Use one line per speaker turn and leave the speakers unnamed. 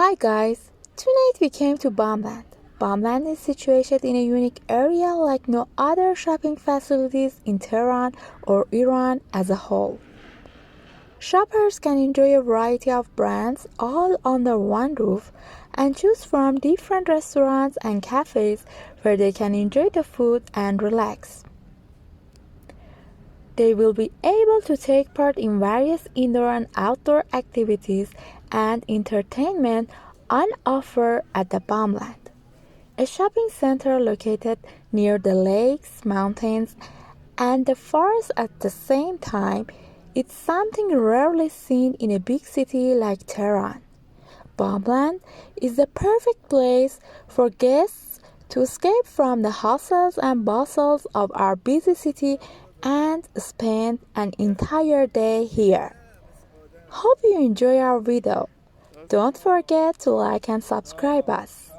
Hi guys, tonight we came to Bamland. Bamland is situated in a unique area like no other shopping facilities in Tehran or Iran as a whole. Shoppers can enjoy a variety of brands all under one roof and choose from different restaurants and cafes where they can enjoy the food and relax. They will be able to take part in various indoor and outdoor activities and entertainment on offer at the Bamland, a shopping center located near the lakes, mountains, and the forest at the same time. It's something rarely seen in a big city like Tehran. Bamland is the perfect place for guests to escape from the hustles and bustles of our busy city and spend an entire day here. Hope you enjoy our video. Don't forget to like and subscribe us.